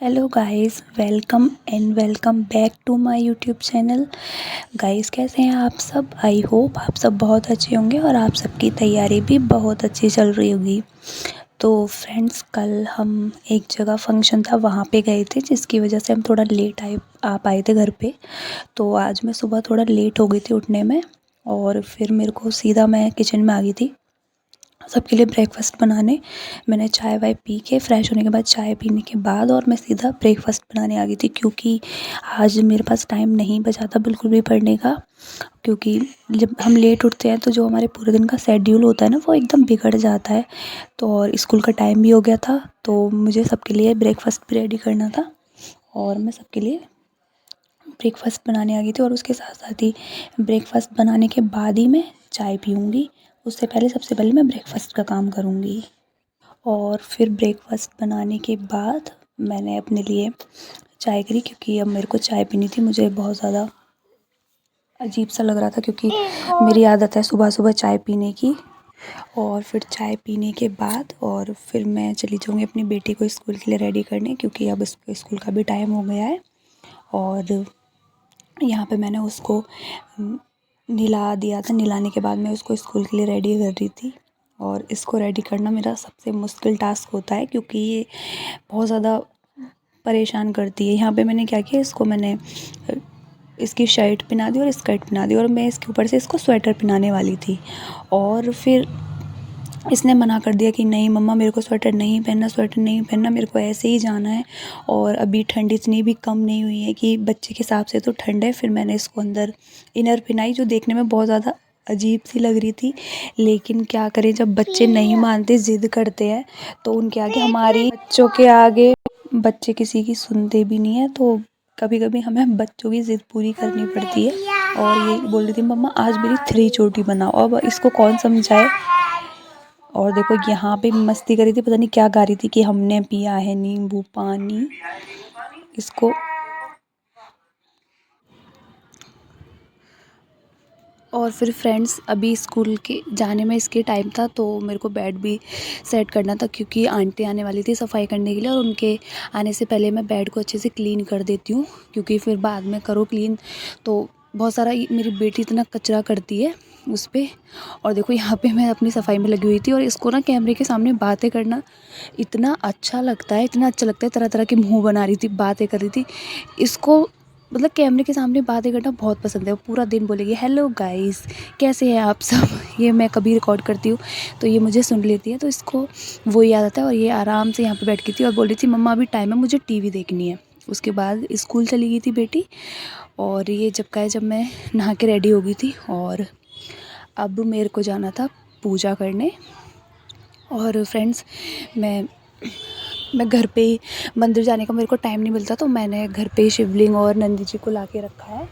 Hello guys, welcome back to my YouTube channel. Guys, कैसे हैं आप सब? आई होप आप सब बहुत अच्छे होंगे और आप सबकी तैयारी भी बहुत अच्छी चल रही होगी। तो फ्रेंड्स, कल हम एक जगह फंक्शन था, वहाँ पे गए थे, जिसकी वजह से हम थोड़ा लेट आ पाए थे घर पे। तो आज मैं सुबह थोड़ा लेट हो गई थी उठने में, और फिर मेरे को सीधा मैं किचन में आ गई थी सबके लिए ब्रेकफ़ास्ट बनाने। मैंने चाय वाय पी के फ्रेश होने के बाद, चाय पीने के बाद, और मैं सीधा ब्रेकफ़ास्ट बनाने आ गई थी, क्योंकि आज मेरे पास टाइम नहीं बचा था बिल्कुल भी पढ़ने का। क्योंकि जब हम लेट उठते हैं तो जो हमारे पूरे दिन का शेड्यूल होता है ना, वो एकदम बिगड़ जाता है। तो और स्कूल का टाइम भी हो गया था, तो मुझे सबके लिए ब्रेकफ़ास्ट भी रेडी करना था, और मैं सबके लिए ब्रेकफ़ास्ट बनाने आ गई थी। और उसके साथ साथ ही ब्रेकफ़ास्ट बनाने के बाद ही मैं चाय पीऊँगी। उससे पहले सबसे पहले मैं ब्रेकफ़ास्ट का काम करूँगी। और फिर ब्रेकफ़ास्ट बनाने के बाद मैंने अपने लिए चाय करी, क्योंकि अब मेरे को चाय पीनी थी। मुझे बहुत ज़्यादा अजीब सा लग रहा था, क्योंकि मेरी आदत है सुबह सुबह चाय पीने की। और फिर चाय पीने के बाद और फिर मैं चली जाऊँगी अपनी बेटी को स्कूल के लिए रेडी करने, क्योंकि अब इसके स्कूल का भी टाइम हो गया है। और यहाँ पे मैंने उसको नहला दिया था। नहलाने के बाद मैं उसको स्कूल के लिए रेडी कर रही थी। और इसको रेडी करना मेरा सबसे मुश्किल टास्क होता है, क्योंकि ये बहुत ज़्यादा परेशान करती है। यहाँ पे मैंने क्या किया, इसको मैंने इसकी शर्ट पहना दी और स्कर्ट पहना दी, और मैं इसके ऊपर से इसको स्वेटर पहनाने वाली थी। और फिर इसने मना कर दिया कि नहीं मम्मा, मेरे को स्वेटर नहीं पहनना, स्वेटर नहीं पहनना, मेरे को ऐसे ही जाना है। और अभी ठंड इतनी भी कम नहीं हुई है कि बच्चे के हिसाब से तो ठंड है। फिर मैंने इसको अंदर इनर पहनाई, जो देखने में बहुत ज़्यादा अजीब सी लग रही थी। लेकिन क्या करें, जब बच्चे नहीं मानते, ज़िद करते हैं, तो उनके आगे हमारी बच्चों के आगे बच्चे किसी की सुनते भी नहीं है। तो कभी कभी हमें बच्चों की ज़िद पूरी करनी पड़ती है। और ये बोल रही थी मम्मा आज मेरी 3 चोटी बनाओ। अब इसको कौन समझाए। और देखो यहाँ पे मस्ती करी थी, पता नहीं क्या गा रही थी कि हमने पिया है नींबू पानी। इसको और फिर फ्रेंड्स, अभी स्कूल के जाने में इसके टाइम था, तो मेरे को बेड भी सेट करना था, क्योंकि आंटी आने वाली थी सफाई करने के लिए। और उनके आने से पहले मैं बेड को अच्छे से क्लीन कर देती हूँ, क्योंकि फिर बाद में करो क्लीन तो बहुत सारा मेरी बेटी इतना कचरा करती है उस पर। और देखो यहाँ पे मैं अपनी सफाई में लगी हुई थी, और इसको ना कैमरे के सामने बातें करना इतना अच्छा लगता है, इतना अच्छा लगता है। तरह तरह के मुँह बना रही थी, बातें कर रही थी। इसको मतलब कैमरे के सामने बातें करना बहुत पसंद है। वो पूरा दिन बोलेगी हेलो गाइस, कैसे हैं आप सब। ये मैं कभी रिकॉर्ड करती हूँ तो ये मुझे सुन लेती है, तो इसको वो याद आता है। और ये आराम से यहाँ पे बैठ गई थी और बोल रही थी मम्मा अभी टाइम है, मुझे टीवी देखनी है। उसके बाद स्कूल चली गई थी बेटी। और ये जब मैं नहा के रेडी हो गई थी, और अब मेरे को जाना था पूजा करने। और फ्रेंड्स, मैं घर पे ही, मंदिर जाने का मेरे को टाइम नहीं मिलता, तो मैंने घर पे ही शिवलिंग और नंदी जी को ला के रखा है।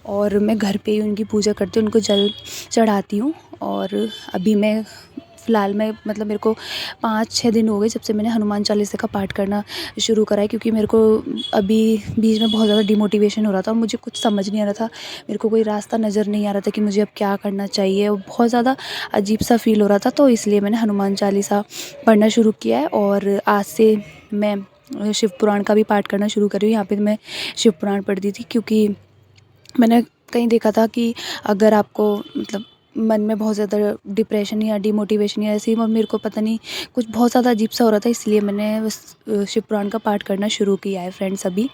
और मैं घर पे ही उनकी पूजा करती हूँ, उनको जल चढ़ाती हूँ। और अभी मैं फ़िलहाल में मतलब मेरे को 5-6 दिन हो गए जब से मैंने हनुमान चालीसा का पाठ करना शुरू करा है, क्योंकि मेरे को अभी बीच में बहुत ज़्यादा डिमोटिवेशन हो रहा था और मुझे कुछ समझ नहीं आ रहा था। मेरे को कोई रास्ता नज़र नहीं आ रहा था कि मुझे अब क्या करना चाहिए, और बहुत ज़्यादा अजीब सा फ़ील हो रहा था। तो इसलिए मैंने हनुमान चालीसा पढ़ना शुरू किया है। और आज से मैं शिव पुराण का भी पाठ करना शुरू कर रही हूँ। यहाँ पे मैं शिव पुराण पढ़ती थी, क्योंकि मैंने कहीं देखा था कि अगर आपको मतलब मन में बहुत ज़्यादा डिप्रेशन या डिमोटिवेशन या ऐसे ही, मेरे को पता नहीं कुछ बहुत ज़्यादा अजीब सा हो रहा था, इसलिए मैंने उस शिव पुराण का पाठ करना शुरू किया है फ्रेंड्स अभी।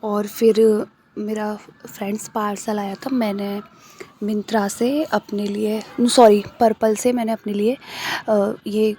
और फिर मेरा फ्रेंड्स पार्सल आया था। मैंने मिंत्रा से अपने लिए, सॉरी पर्पल से मैंने अपने लिए ये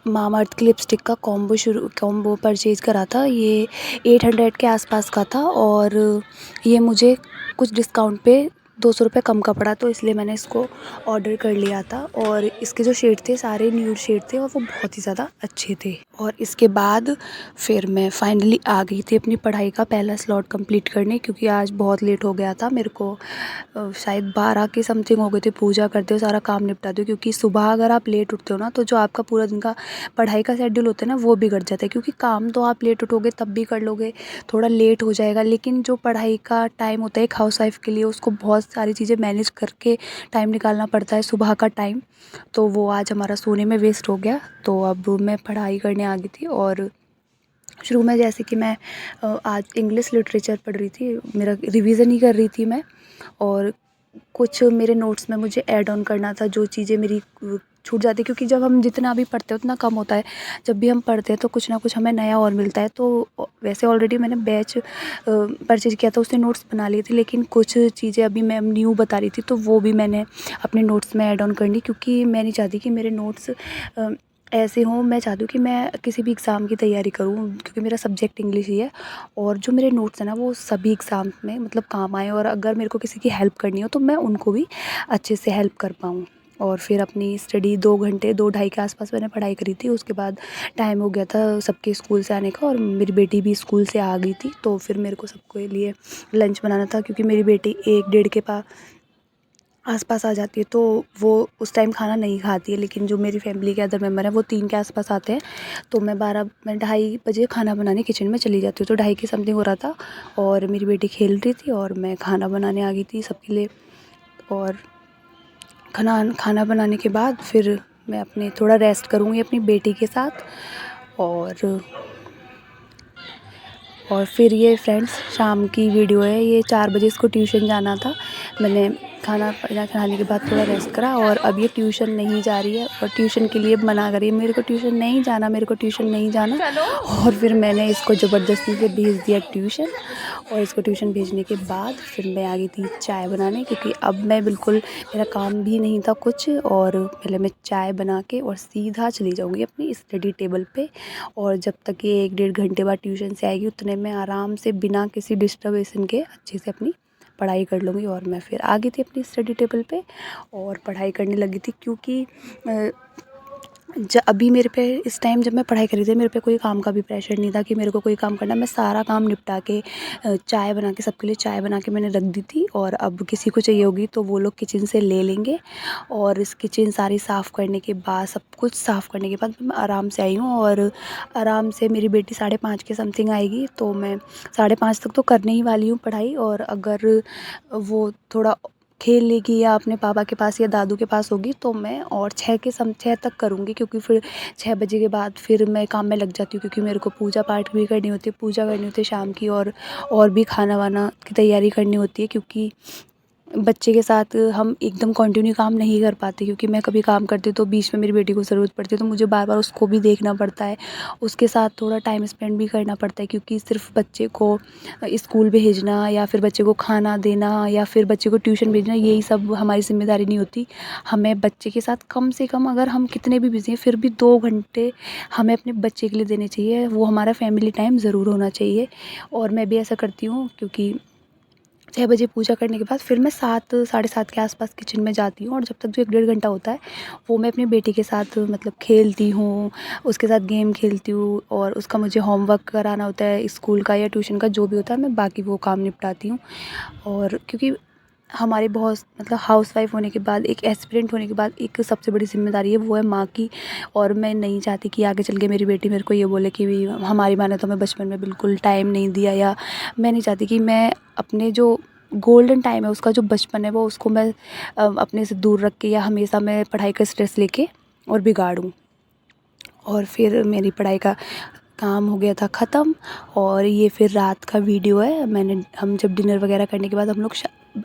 मामाअर्थ की लिपस्टिक का कॉम्बो परचेज़ करा था। ये 800 के आसपास का था, और ये मुझे कुछ डिस्काउंट पे 200 रुपये कम का पड़ा, तो इसलिए मैंने इसको ऑर्डर कर लिया था। और इसके जो शेड थे सारे न्यूड शेड थे, और वो बहुत ही ज़्यादा अच्छे थे। और इसके बाद फिर मैं फाइनली आ गई थी अपनी पढ़ाई का पहला स्लॉट कंप्लीट करने, क्योंकि आज बहुत लेट हो गया था। मेरे को शायद 12 के समथिंग हो गए थे पूजा करते हो, सारा काम निपटाते हो, क्योंकि सुबह अगर आप लेट उठते हो ना, तो जो आपका पूरा दिन का पढ़ाई का शेड्यूल होता है ना, वो बिगड़ जाता है। क्योंकि काम तो आप लेट उठोगे तब भी कर लोगे, थोड़ा लेट हो जाएगा, लेकिन जो पढ़ाई का टाइम होता है एक हाउस वाइफ के लिए, उसको बहुत सारी चीज़ें मैनेज करके टाइम निकालना पड़ता है सुबह का टाइम, तो वो आज हमारा सोने में वेस्ट हो गया। तो अब मैं पढ़ाई करने आ गई थी और शुरू में जैसे कि मैं आज इंग्लिश लिटरेचर पढ़ रही थी, मेरा रिवीज़न ही कर रही थी मैं, और कुछ मेरे नोट्स में मुझे ऐड ऑन करना था, जो चीज़ें मेरी छूट जाती, क्योंकि जब हम जितना भी पढ़ते हैं उतना कम होता है। जब भी हम पढ़ते हैं तो कुछ ना कुछ हमें नया और मिलता है। तो वैसे ऑलरेडी मैंने बैच परचेज किया था, उसने नोट्स बना लिए थे, लेकिन कुछ चीज़ें अभी मैम न्यू बता रही थी तो वो भी मैंने अपने नोट्स में ऐड ऑन करनी, क्योंकि मैं नहीं चाहती कि मेरे नोट्स ऐसे हों। मैं चाहती हूँ कि मैं किसी भी एग्ज़ाम की तैयारी करूँ, क्योंकि मेरा सब्जेक्ट इंग्लिश ही है, और जो मेरे नोट्स हैं ना वो सभी एग्ज़ाम में मतलब काम आए, और अगर मेरे को किसी की हेल्प करनी हो तो मैं उनको भी अच्छे से हेल्प कर पाऊँ। और फिर अपनी स्टडी 2 घंटे 2 ढाई के आसपास मैंने पढ़ाई करी थी। उसके बाद टाइम हो गया था सबके स्कूल से आने का, और मेरी बेटी भी स्कूल से आ गई थी, तो फिर मेरे को सबके लिए लंच बनाना था, क्योंकि मेरी बेटी 1 डेढ़ के आसपास आ जाती है, तो वो उस टाइम खाना नहीं खाती है। लेकिन जो मेरी फैमिली के अदर मेंबर हैं वो 3 के आसपास आते हैं, तो मैं ढाई बजे खाना बनाने किचन में चली जाती हूँ। तो ढाई की समथिंग हो रहा था और मेरी बेटी खेल रही थी और मैं खाना बनाने आ गई थी सबके लिए। और खाना बनाने के बाद फिर मैं अपने थोड़ा रेस्ट करूँगी अपनी बेटी के साथ, और फिर ये फ्रेंड्स शाम की वीडियो है। ये 4 बजे इसको ट्यूशन जाना था। मैंने खाना खाने के बाद थोड़ा रेस्ट करा, और अब ये ट्यूशन नहीं जा रही है, और ट्यूशन के लिए मना कर रही है, मेरे को ट्यूशन नहीं जाना, मेरे को ट्यूशन नहीं जाना। और फिर मैंने इसको ज़बरदस्ती से भेज दिया ट्यूशन, और इसको ट्यूशन भेजने के बाद फिर मैं आ गई थी चाय बनाने, क्योंकि अब मैं बिल्कुल, मेरा काम भी नहीं था कुछ, और पहले मैं चाय बना के और सीधा चली जाऊँगी अपनी स्टडी टेबल पे। और जब तक ये 1 डेढ़ घंटे बाद ट्यूशन से आएगी उतने में आराम से बिना किसी डिस्टर्बेशन के अच्छे से अपनी पढ़ाई कर लूँगी। और मैं फिर आ गई थी अपनी स्टडी टेबल पे और पढ़ाई करने लगी थी, क्योंकि अभी मेरे पे इस टाइम जब मैं पढ़ाई कर रही थी मेरे पे कोई काम का भी प्रेशर नहीं था कि मेरे को कोई काम करना। मैं सारा काम निपटा के चाय बना के सबके लिए चाय बना के मैंने रख दी थी, और अब किसी को चाहिए होगी तो वो लोग किचन से ले लेंगे। और इस किचन सारी साफ़ करने के बाद, सब कुछ साफ़ करने के बाद मैं आराम से आई हूँ, और आराम से मेरी बेटी 5:30 के समथिंग आएगी, तो मैं 5:30 तक तो करने ही वाली हूँ पढ़ाई। और अगर वो थोड़ा खेल लेगी या अपने पापा के पास या दादू के पास होगी तो मैं और 6 तक करूँगी, क्योंकि फिर 6 बजे के बाद फिर मैं काम में लग जाती हूँ, क्योंकि मेरे को पूजा पाठ भी करनी होती है, पूजा करनी होती है शाम की, और भी खाना वाना की तैयारी करनी होती है, क्योंकि बच्चे के साथ हम एकदम कंटिन्यू काम नहीं कर पाते, क्योंकि मैं कभी काम करती हूँ तो बीच में मेरी बेटी को ज़रूरत पड़ती है, तो मुझे बार बार उसको भी देखना पड़ता है, उसके साथ थोड़ा टाइम स्पेंड भी करना पड़ता है, क्योंकि सिर्फ बच्चे को स्कूल भेजना या फिर बच्चे को खाना देना या फिर बच्चे को ट्यूशन भेजना, यही सब हमारी जिम्मेदारी नहीं होती। हमें बच्चे के साथ कम से कम, अगर हम कितने भी बिजी हैं फिर भी 2 घंटे हमें अपने बच्चे के लिए देने चाहिए, वो हमारा फैमिली टाइम ज़रूर होना चाहिए। और मैं भी ऐसा करती हूँ, क्योंकि 6 बजे पूजा करने के बाद फिर मैं 7 साढ़े 7 के आसपास किचन में जाती हूँ, और जब तक जो 1 डेढ़ घंटा होता है वो मैं अपनी बेटी के साथ मतलब खेलती हूँ, उसके साथ गेम खेलती हूँ, और उसका मुझे होमवर्क कराना होता है स्कूल का या ट्यूशन का जो भी होता है, मैं बाकी वो काम निपटाती हूँ। और क्योंकि हमारे बहुत मतलब हाउसवाइफ़ होने के बाद, एक एस्पिरेंट होने के बाद एक सबसे बड़ी ज़िम्मेदारी है, वो है माँ की। और मैं नहीं चाहती कि आगे चल के मेरी बेटी मेरे को ये बोले कि हमारी माँ ने तो हमें बचपन में बिल्कुल टाइम नहीं दिया, या मैं नहीं चाहती कि मैं अपने जो गोल्डन टाइम है उसका जो बचपन है वो उसको मैं अपने से दूर रख के, या हमेशा मैं पढ़ाई का स्ट्रेस लेके और बिगाड़ूँ। और फिर मेरी पढ़ाई का काम हो गया था ख़त्म, और ये फिर रात का वीडियो है। हम जब डिनर वगैरह करने के बाद हम लोग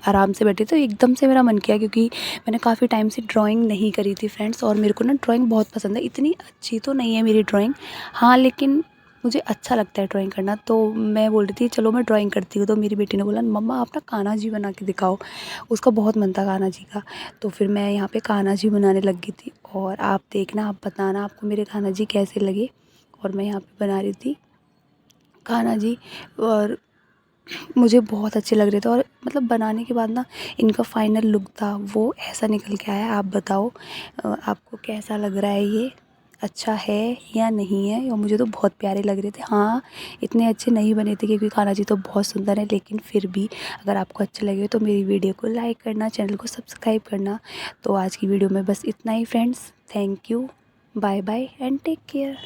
आराम से बैठे, तो एकदम से मेरा मन किया, क्योंकि मैंने काफ़ी टाइम से ड्राइंग नहीं करी थी फ्रेंड्स, और मेरे को ना ड्राइंग बहुत पसंद है। इतनी अच्छी तो नहीं है मेरी ड्राइंग, हाँ, लेकिन मुझे अच्छा लगता है ड्राइंग करना। तो मैं बोल रही थी चलो मैं ड्राइंग करती हूँ, तो मेरी बेटी ने बोला मम्मा आप ना कान्हा जी बना के दिखाओ, उसका बहुत मन था कान्हा जी का। तो फिर मैं यहाँ पे कान्हा जी बनाने लग गई थी, और आप देखना, आप बताना आपको मेरे कान्हा जी कैसे लगे। और मैं यहाँ पे बना रही थी कान्हा जी, और मुझे बहुत अच्छे लग रहे थे, और मतलब बनाने के बाद ना इनका फाइनल लुक था वो ऐसा निकल के आया। आप बताओ आपको कैसा लग रहा है, ये अच्छा है या नहीं है। और मुझे तो बहुत प्यारे लग रहे थे। हाँ, इतने अच्छे नहीं बने थे क्योंकि कान्हा जी तो बहुत सुंदर है, लेकिन फिर भी अगर आपको अच्छे लगे तो मेरी वीडियो को लाइक करना, चैनल को सब्सक्राइब करना। तो आज की वीडियो में बस इतना ही friends, thank you, bye bye and take care.